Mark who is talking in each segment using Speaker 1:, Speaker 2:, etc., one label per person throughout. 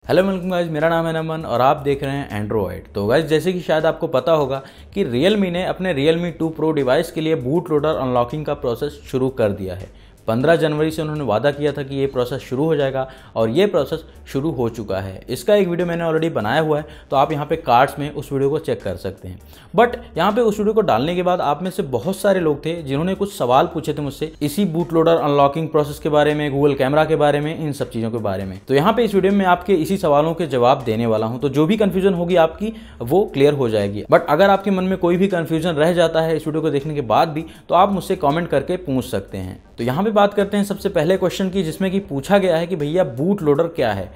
Speaker 1: Hello welcome guys, मेरा नाम है नमन और आप देख रहे हैं एंड्रॉयड। तो गाइज जैसे कि शायद आपको पता होगा कि Realme ने अपने Realme 2 Pro डिवाइस के लिए बूट लोडर अनलॉकिंग का प्रोसेस शुरू कर दिया है। 15 जनवरी से उन्होंने वादा किया था कि ये प्रोसेस शुरू हो जाएगा और ये प्रोसेस शुरू हो चुका है। इसका एक वीडियो मैंने ऑलरेडी बनाया हुआ है, तो आप यहाँ पे कार्ड्स में उस वीडियो को चेक कर सकते हैं। बट यहाँ पे उस वीडियो को डालने के बाद आप में से बहुत सारे लोग थे जिन्होंने कुछ सवाल पूछे थे मुझसे इसी बूट लोडर अनलॉकिंग प्रोसेस के बारे में, गूगल कैमरा के बारे में, इन सब चीज़ों के बारे में। तो यहाँ पे इस वीडियो में आपके इसी सवालों के जवाब देने वाला हूँ, तो जो भी कन्फ्यूजन होगी आपकी वो क्लियर हो जाएगी। बट अगर आपके मन में कोई भी कन्फ्यूजन रह जाता है इस वीडियो को देखने के बाद भी, तो आप मुझसे कॉमेंट करके पूछ सकते हैं। तो यहाँ पे बात करते हैं सबसे पहले क्वेश्चन की, जिसमें कि पूछा गया है कि भैया बूट लोडर क्या है।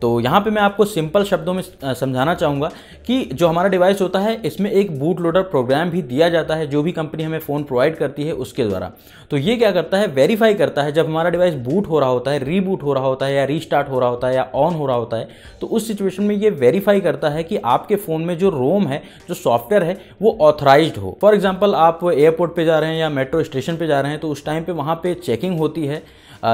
Speaker 1: तो यहाँ पे मैं आपको सिंपल शब्दों में समझाना चाहूँगा कि जो हमारा डिवाइस होता है इसमें एक बूट लोडर प्रोग्राम भी दिया जाता है, जो भी कंपनी हमें फ़ोन प्रोवाइड करती है उसके द्वारा। तो ये क्या करता है, वेरीफाई करता है जब हमारा डिवाइस बूट हो रहा होता है, रीबूट हो रहा होता है या रीस्टार्ट हो रहा होता है या ऑन हो रहा होता है, तो उस सिचुएशन में ये वेरीफाई करता है कि आपके फ़ोन में जो रोम है, जो सॉफ्टवेयर है, वो ऑथराइज्ड हो। फॉर एग्जाम्पल आप एयरपोर्ट पर जा रहे हैं या मेट्रो स्टेशन पर जा रहे हैं, तो उस टाइम पर वहाँ पर चेकिंग होती है,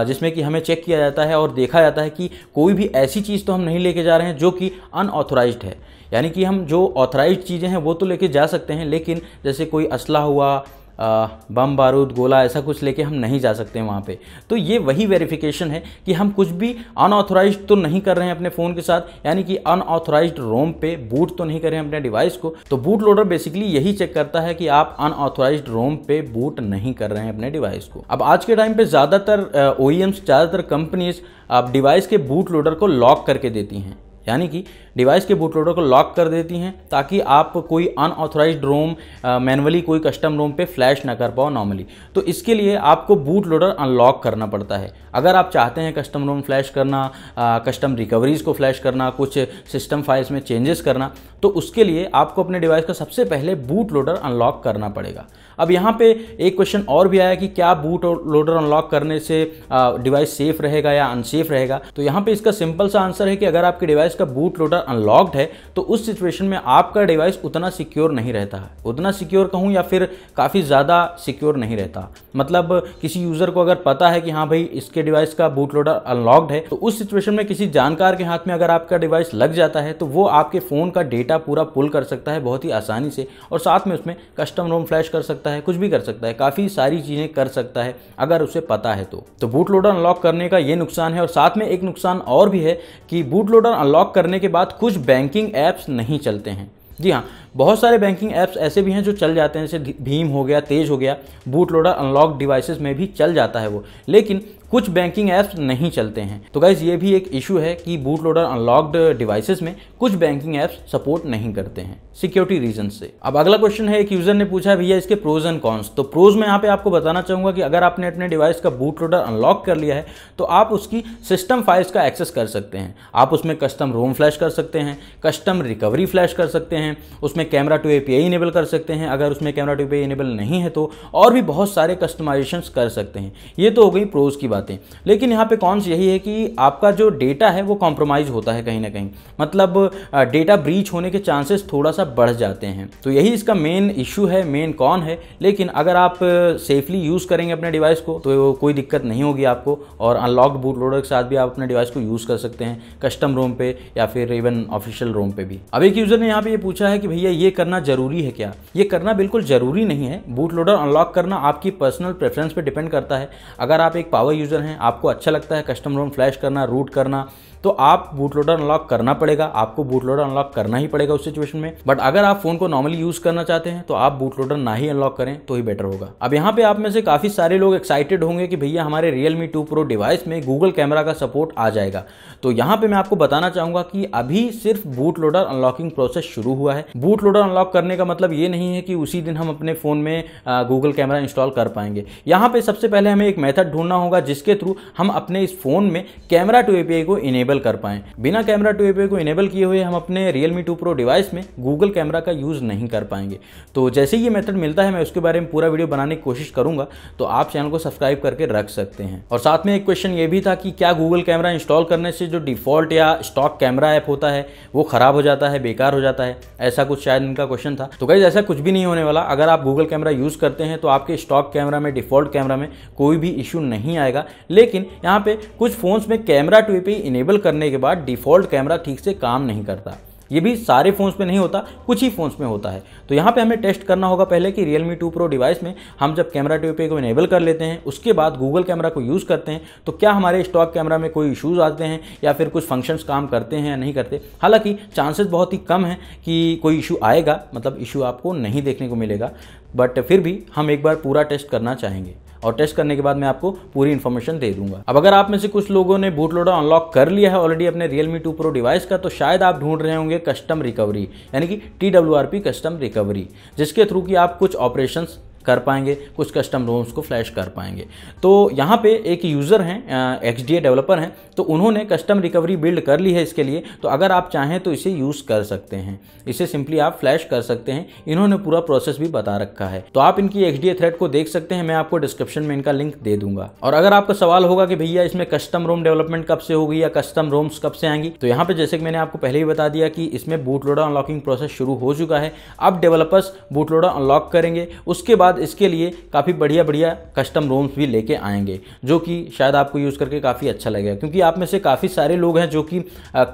Speaker 1: जिसमें कि हमें चेक किया जाता है और देखा जाता है कि कोई भी ऐसी चीज़ तो हम नहीं लेके जा रहे हैं जो कि अनऑथराइज्ड है। यानी कि हम जो ऑथराइज्ड चीज़ें हैं वो तो लेके जा सकते हैं, लेकिन जैसे कोई असला हुआ, बम बारूद गोला, ऐसा कुछ लेके हम नहीं जा सकते हैं वहाँ पे। तो ये वही वेरिफिकेशन है कि हम कुछ भी अनऑथराइज्ड तो नहीं कर रहे हैं अपने फ़ोन के साथ, यानी कि अनऑथराइज्ड रोम पे बूट तो नहीं कर रहे हैं अपने डिवाइस को। तो बूट लोडर बेसिकली यही चेक करता है कि आप अनऑथराइज्ड रोम पे बूट नहीं कर रहे हैं अपने डिवाइस को। अब आज के टाइम पे ज़्यादातर OEMs, ज़्यादातर कंपनीज आप डिवाइस के बूट लोडर को लॉक करके देती हैं, यानी कि डिवाइस के बूट लोडर को लॉक कर देती हैं ताकि आप कोई अनऑथराइज्ड रोम मैनुअली कोई कस्टम रोम पे फ्लैश ना कर पाओ नॉर्मली। तो इसके लिए आपको बूट लोडर अनलॉक करना पड़ता है। अगर आप चाहते हैं कस्टम रोम फ्लैश करना, कस्टम रिकवरीज को फ्लैश करना, कुछ सिस्टम फाइल्स में चेंजेस करना, तो उसके लिए आपको अपने डिवाइस का सबसे पहले बूट लोडर अनलॉक करना पड़ेगा। अब यहाँ पे एक क्वेश्चन और भी आया कि क्या बूट लोडर अनलॉक करने से डिवाइस सेफ रहेगा या अनसेफ रहेगा। तो यहाँ पे इसका सिंपल सा आंसर है कि अगर आपके डिवाइस का बूट लोडर अनलॉक्ड है तो उस सिचुएशन में आपका डिवाइस उतना सिक्योर नहीं रहता है। उतना सिक्योर कहूँ या फिर काफ़ी ज़्यादा सिक्योर नहीं रहता। मतलब किसी यूज़र को अगर पता है कि हाँ भाई इसके डिवाइस का बूट लोडर अनलॉक्ड है, तो उस सिचुएशन में किसी जानकार के हाथ में अगर आपका डिवाइस लग जाता है तो वो आपके फ़ोन का डेटा पूरा पुल कर सकता है बहुत ही आसानी से, और साथ में उसमें कस्टम रोम फ्लैश कर सकता है, कुछ भी कर सकता है, काफ़ी सारी चीज़ें कर सकता है अगर उसे पता है तो बूट लोडर अनलॉक करने का ये नुकसान है। और साथ में एक नुकसान और भी है कि बूट लोडर अनलॉक करने के बाद कुछ बैंकिंग ऐप्स नहीं चलते हैं। जी हाँ, बहुत सारे बैंकिंग ऐप्स ऐसे भी हैं जो चल जाते हैं, जैसे भीम हो गया, तेज हो गया, बूट लोडर अनलॉक डिवाइसेस में भी चल जाता है वो, लेकिन कुछ बैंकिंग ऐप्स नहीं चलते हैं। तो गाइज ये भी एक इशू है कि बूट लोडर अनलॉक्ड डिवाइसेस में कुछ बैंकिंग ऐप्स सपोर्ट नहीं करते हैं सिक्योरिटी रीजन से। अब अगला क्वेश्चन है, एक यूजर ने पूछा भैया इसके प्रोज एंड कॉन्स। तो प्रोज में यहाँ पे आपको बताना चाहूंगा कि अगर आपने अपने डिवाइस का बूट लोडर अनलॉक कर लिया है तो आप उसकी सिस्टम फाइल्स का एक्सेस कर सकते हैं। आप उसमें कस्टम रोम फ्लैश कर सकते हैं, कस्टम रिकवरी फ्लैश कर सकते हैं, उसमें कैमरा टू API इनेबल कर सकते हैं अगर उसमें कैमरा टू API इनेबल नहीं है तो, और भी बहुत सारे कस्टमाइजेशंस कर सकते हैं। ये तो हो गई प्रोज की बातें। लेकिन यहाँ पे कॉन्स यही है कि आपका जो डेटा है वो कॉम्प्रोमाइज होता है कहीं ना कहीं, मतलब डेटा ब्रीच होने के चांसेस थोड़ा सा बढ़ जाते हैं। तो यही इसका मेन इशू है, मेन कॉन है। लेकिन अगर आप सेफली यूज़ करेंगे अपने डिवाइस को तो कोई दिक्कत नहीं होगी आपको, और अनलॉक्ड बूट लोडर के साथ भी आप अपने डिवाइस को यूज़ कर सकते हैं कस्टम रोम पे या फिर इवन ऑफिशियल रोम पे भी। अब एक यूज़र ने यहाँ पे ये पूछा है कि भैया ये करना जरूरी है क्या। ये करना बिल्कुल जरूरी नहीं है। बूट लोडर अनलॉक करना आपकी पर्सनल प्रेफरेंस पे डिपेंड करता है। अगर आप एक पावर यूज़र हैं, आपको अच्छा लगता है कस्टम रोम फ्लैश करना, रूट करना, तो आप बूट लोडर अनलॉक करना पड़ेगा, आपको बूट लोडर अनलॉक करना ही पड़ेगा उस सिचुएशन में। बट अगर आप फोन को नॉर्मली यूज करना चाहते हैं तो आप बूट लोडर ना ही अनलॉक करें तो ही बेटर होगा। अब यहाँ पे आप में से काफी सारे लोग एक्साइटेड होंगे कि भैया हमारे Realme 2 Pro डिवाइस में गूगल कैमरा का सपोर्ट आ जाएगा। तो यहाँ पे मैं आपको बताना चाहूंगा कि अभी सिर्फ बूट लोडर अनलॉकिंग प्रोसेस शुरू हुआ है। बूट लोडर अनलॉक करने का मतलब ये नहीं है कि उसी दिन हम अपने फोन में गूगल कैमरा इंस्टॉल कर पाएंगे। यहाँ पे सबसे पहले हमें एक मेथड ढूंढना होगा जिसके थ्रू हम अपने इस फोन में कैमरा टू API को इनेबल कर पाएं। बिना कैमरा टू API को इनेबल किए हुए हम अपने Realme 2 Pro डिवाइस में गूगल कैमरा का यूज़ नहीं कर पाएंगे। तो जैसे ही ये मेथड मिलता है मैं उसके बारे में पूरा वीडियो बनाने की कोशिश करूंगा, तो आप चैनल को सब्सक्राइब करके रख सकते हैं। और साथ में एक क्वेश्चन ये भी था कि क्या गूगल कैमरा इंस्टॉल करने से जो डिफ़ॉल्ट या स्टॉक कैमरा ऐप होता है वो ख़राब हो जाता है, बेकार हो जाता है, ऐसा कुछ शायद इनका क्वेश्चन था। तो गाइस ऐसा कुछ भी नहीं होने वाला। अगर आप गूगल कैमरा यूज़ करते हैं तो आपके स्टॉक कैमरा में, डिफ़ॉल्ट कैमरा में कोई भी इशू नहीं आएगा। जाएगा। लेकिन यहाँ पे कुछ फ़ोन्स में कैमरा टू एपीआई इनेबल करने के बाद डिफ़ॉल्ट कैमरा ठीक से काम नहीं करता। ये भी सारे फ़ोन्स में नहीं होता, कुछ ही फ़ोन्स में होता है। तो यहाँ पे हमें टेस्ट करना होगा पहले कि Realme 2 Pro डिवाइस में हम जब कैमरा टू एपीआई को इनेबल कर लेते हैं, उसके बाद गूगल कैमरा को यूज़ करते हैं, तो क्या हमारे स्टॉक कैमरा में कोई इश्यूज़ आते हैं या फिर कुछ फंक्शंस काम करते हैं या नहीं करते। हालांकि चांसेस बहुत ही कम है कि कोई इशू आएगा, मतलब इशू आपको नहीं देखने को मिलेगा, बट फिर भी हम एक बार पूरा टेस्ट करना चाहेंगे और टेस्ट करने के बाद मैं आपको पूरी इन्फॉर्मेशन दे दूंगा। अब अगर आप में से कुछ लोगों ने बूट लोडर अनलॉक कर लिया है ऑलरेडी अपने Realme 2 Pro डिवाइस का, तो शायद आप ढूंढ रहे होंगे कस्टम रिकवरी, यानी कि TWRP कस्टम रिकवरी, जिसके थ्रू कि आप कुछ ऑपरेशंस कर पाएंगे, कुछ कस्टम रोम्स को फ्लैश कर पाएंगे। तो यहाँ पे एक यूज़र हैं, XDA डेवलपर हैं, तो उन्होंने कस्टम रिकवरी बिल्ड कर ली है इसके लिए। तो अगर आप चाहें तो इसे यूज़ कर सकते हैं, इसे सिंपली आप फ्लैश कर सकते हैं। इन्होंने पूरा प्रोसेस भी बता रखा है, तो आप इनकी XDA थ्रेड को देख सकते हैं। मैं आपको डिस्क्रिप्शन में इनका लिंक दे दूंगा। और अगर आपका सवाल होगा कि भैया इसमें कस्टम रोम डेवलपमेंट कब से होगी या कस्टम रोम्स कब से आएंगी, तो यहाँ पे जैसे कि मैंने आपको पहले ही बता दिया कि इसमें बूट लोडर अनलॉकिंग प्रोसेस शुरू हो चुका है। अब डेवलपर्स बूट लोडर अनलॉक करेंगे, उसके बाद इसके लिए काफ़ी बढ़िया कस्टम रोम्स भी लेके आएंगे, जो कि शायद आपको यूज़ करके काफ़ी अच्छा लगेगा। क्योंकि आप में से काफ़ी सारे लोग हैं जो कि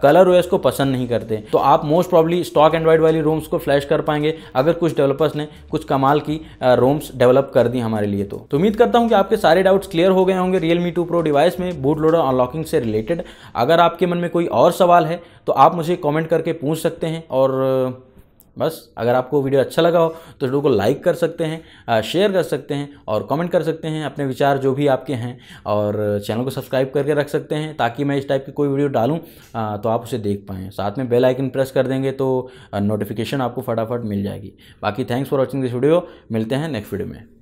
Speaker 1: कलर ओएस को पसंद नहीं करते, तो आप मोस्ट प्रॉब्ली स्टॉक एंड्रॉइड वाली रोम्स को फ्लैश कर पाएंगे अगर कुछ डेवलपर्स ने कुछ कमाल की रोम्स डेवलप कर दी हमारे लिए। तो उम्मीद करता हूं कि आपके सारे डाउट्स क्लियर हो गए होंगे Realme 2 Pro डिवाइस में बूट लोडर अनलॉकिंग से रिलेटेड। अगर आपके मन में कोई और सवाल है तो आप मुझे कमेंट करके पूछ सकते हैं। और बस अगर आपको वीडियो अच्छा लगा हो तो वीडियो को लाइक कर सकते हैं, शेयर कर सकते हैं और कमेंट कर सकते हैं अपने विचार जो भी आपके हैं। और चैनल को सब्सक्राइब करके रख सकते हैं ताकि मैं इस टाइप की कोई वीडियो डालूं तो आप उसे देख पाएँ। साथ में बेल आइकन प्रेस कर देंगे तो नोटिफिकेशन आपको फटाफट मिल जाएगी। बाकी thanks for watching this video, मिलते हैं नेक्स्ट वीडियो में।